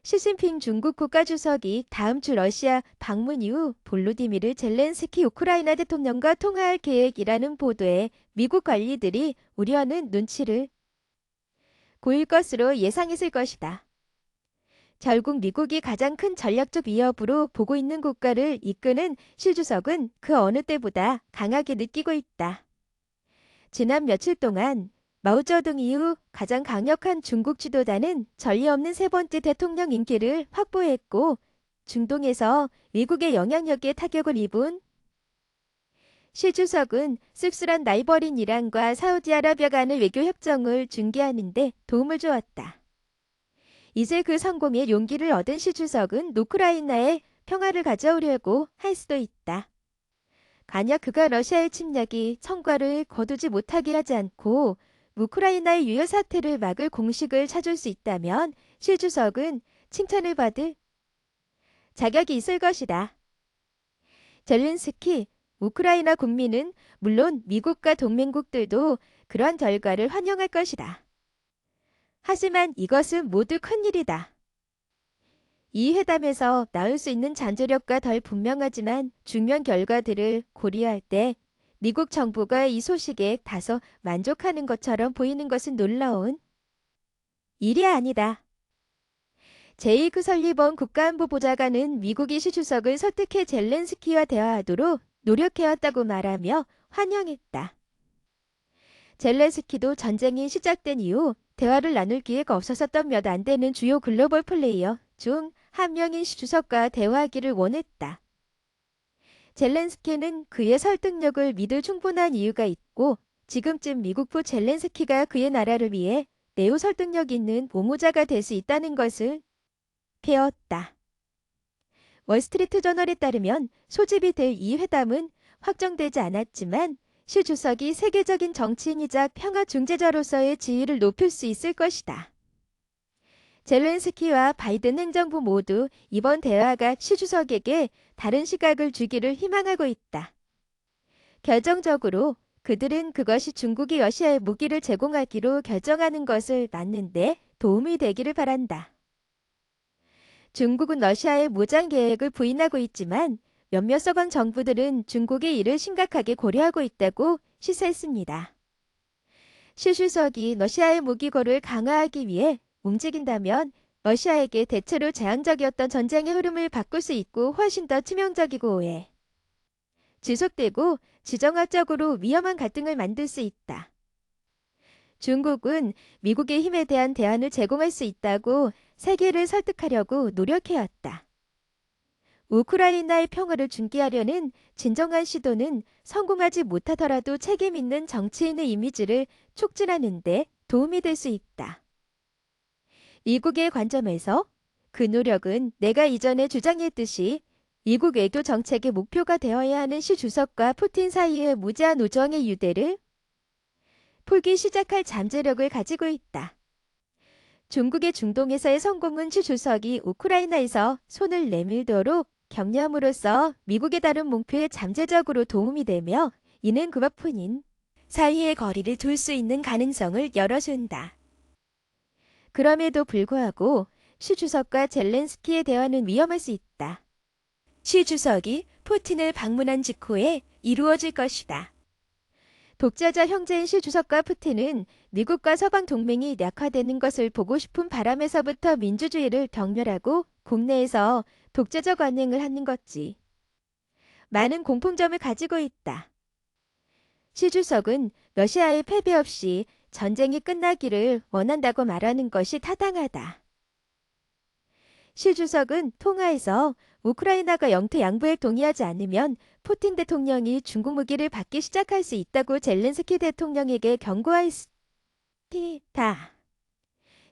시진핑 중국 국가주석이 다음 주 러시아 방문 이후 볼로디미르 젤렌스키 우크라이나 대통령과 통화할 계획이라는 보도에 미국 관리들이 우려하는 눈치를 보일 것으로 예상했을 것이다. 결국 미국이 가장 큰 전략적 위협으로 보고 있는 국가를 이끄는 시 주석은 그 어느 때보다 강하게 느끼고 있다. 지난 며칠 동안 마오쩌둥 이후 가장 강력한 중국 지도자는 전례 없는 세 번째 대통령 임기를 확보했고 중동에서 미국의 영향력에 타격을 입은 시 주석은 씁쓸한 라이벌인 이란과 사우디아라비아 간의 외교 협정을 중개하는 데 도움을 주었다. 이제 그 성공에 용기를 얻은 시 주석은 우크라이나에 평화를 가져오려고 할 수도 있다. 만약 그가 러시아의 침략이 성과를 거두지 못하게 하지 않고 우크라이나의 유혈 사태를 막을 공식을 찾을 수 있다면 시 주석은 칭찬을 받을 자격이 있을 것이다. 젤렌스키 우크라이나 국민은 물론 미국과 동맹국들도 그러한 결과를 환영할 것이다. 하지만 이것은 모두 큰일이다. 이 회담에서 나올 수 있는 잠재력과 덜 분명하지만 중요한 결과들을 고려할 때 미국 정부가 이 소식에 다소 만족하는 것처럼 보이는 것은 놀라운 일이 아니다. 제이크 설리번 국가안보 보좌관은 미국이 시 주석을 설득해 젤렌스키와 대화하도록 노력해왔다고 말하며 환영했다. 젤렌스키도 전쟁이 시작된 이후 대화를 나눌 기회가 없었던 몇 안 되는 주요 글로벌 플레이어 중 한 명인 시 주석과 대화하기를 원했다. 젤렌스키는 그의 설득력을 믿을 충분한 이유가 있고 지금쯤 미국부 젤렌스키가 그의 나라를 위해 매우 설득력 있는 보모자가 될 수 있다는 것을 배웠다. 월스트리트 저널에 따르면 소집이 될 이 회담은 확정되지 않았지만 시 주석이 세계적인 정치인이자 평화 중재자로서의 지위를 높일 수 있을 것이다. 젤렌스키와 바이든 행정부 모두 이번 대화가 시 주석에게 다른 시각을 주기를 희망하고 있다. 결정적으로 그들은 그것이 중국이 러시아에 무기를 제공하기로 결정하는 것을 막는데 도움이 되기를 바란다. 중국은 러시아의 무장 계획을 부인하고 있지만 몇몇 서방 정부들은 중국의 이를 심각하게 고려하고 있다고 시사했습니다. 시 주석이 러시아의 무기고를 강화하기 위해 움직인다면 러시아에게 대체로 제한적이었던 전쟁의 흐름을 바꿀 수 있고 훨씬 더 치명적이고 지속되고 지정학적으로 위험한 갈등을 만들 수 있다. 중국은 미국의 힘에 대한 대안을 제공할 수 있다고 세계를 설득하려고 노력해왔다. 우크라이나의 평화를 중개하려는 진정한 시도는 성공하지 못하더라도 책임 있는 정치인의 이미지를 촉진하는 데 도움이 될 수 있다. 미국의 관점에서 그 노력은 내가 이전에 주장했듯이 미국 외교 정책의 목표가 되어야 하는 시 주석과 푸틴 사이의 무제한 우정의 유대를 풀기 시작할 잠재력을 가지고 있다. 중국의 중동에서의 성공은 시 주석이 우크라이나에서 손을 내밀도록 격려함으로써 미국의 다른 목표에 잠재적으로 도움이 되며 이는 그와 푸틴 사이의 거리를 둘 수 있는 가능성을 열어준다. 그럼에도 불구하고 시 주석과 젤렌스키의 대화는 위험할 수 있다. 시 주석이 푸틴을 방문한 직후에 이루어질 것이다. 독자자 형제인 시 주석과 푸틴은 미국과 서방 동맹이 약화되는 것을 보고 싶은 바람에서부터 민주주의를 경멸하고 국내에서 독재적 관행을 하는 것지. 많은 공통점을 가지고 있다. 시 주석은 러시아의 패배 없이 전쟁이 끝나기를 원한다고 말하는 것이 타당하다. 시 주석은 통화에서 우크라이나가 영토 양보에 동의하지 않으면 푸틴 대통령이 중국 무기를 받기 시작할 수 있다고 젤렌스키 대통령에게 경고하였다.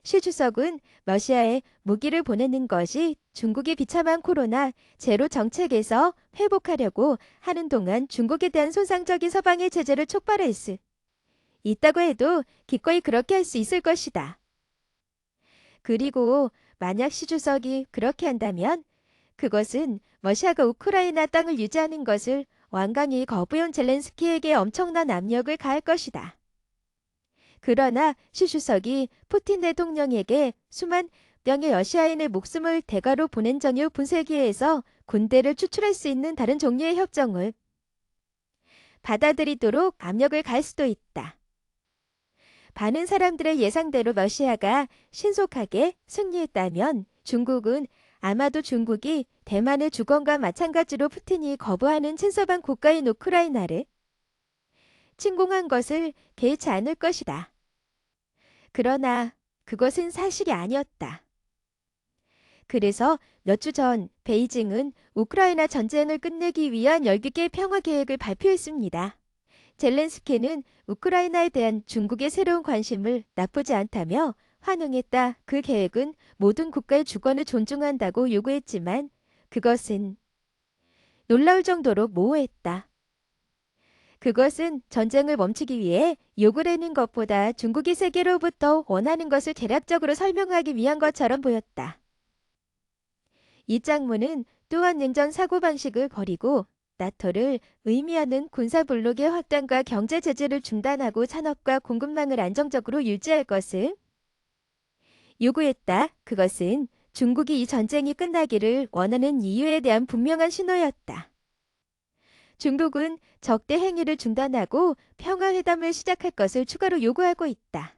시 주석은 러시아에 무기를 보내는 것이 중국이 비참한 코로나 제로 정책에서 회복하려고 하는 동안 중국에 대한 손상적인 서방의 제재를 촉발할 수 있다고 해도 기꺼이 그렇게 할 수 있을 것이다. 그리고 만약 시 주석이 그렇게 한다면 그것은 러시아가 우크라이나 땅을 유지하는 것을 완강히 거부해온 젤렌스키에게 엄청난 압력을 가할 것이다. 그러나 시 주석이 푸틴 대통령에게 수만 명의 러시아인의 목숨을 대가로 보낸 전후 분쇄기에서 군대를 추출할 수 있는 다른 종류의 협정을 받아들이도록 압력을 가할 수도 있다. 많은 사람들의 예상대로 러시아가 신속하게 승리했다면 중국은 아마도 중국이 대만의 주권과 마찬가지로 푸틴이 거부하는 친서방 국가인 우크라이나를 침공한 것을 개의치 않을 것이다. 그러나 그것은 사실이 아니었다. 그래서 몇 주 전 베이징은 우크라이나 전쟁을 끝내기 위한 10개의 평화 계획을 발표했습니다. 젤렌스키는 우크라이나에 대한 중국의 새로운 관심을 나쁘지 않다며 환영했다. 그 계획은 모든 국가의 주권을 존중한다고 요구했지만 그것은 놀라울 정도로 모호했다. 그것은 전쟁을 멈추기 위해 요구를 하는 것보다 중국이 세계로부터 원하는 것을 대략적으로 설명하기 위한 것처럼 보였다. 이 장문은 또한 냉전 사고방식을 버리고 나토를 의미하는 군사블록의 확단과 경제 제재를 중단하고 산업과 공급망을 안정적으로 유지할 것을 요구했다. 그것은 중국이 이 전쟁이 끝나기를 원하는 이유에 대한 분명한 신호였다. 중국은 적대 행위를 중단하고 평화회담을 시작할 것을 추가로 요구하고 있다.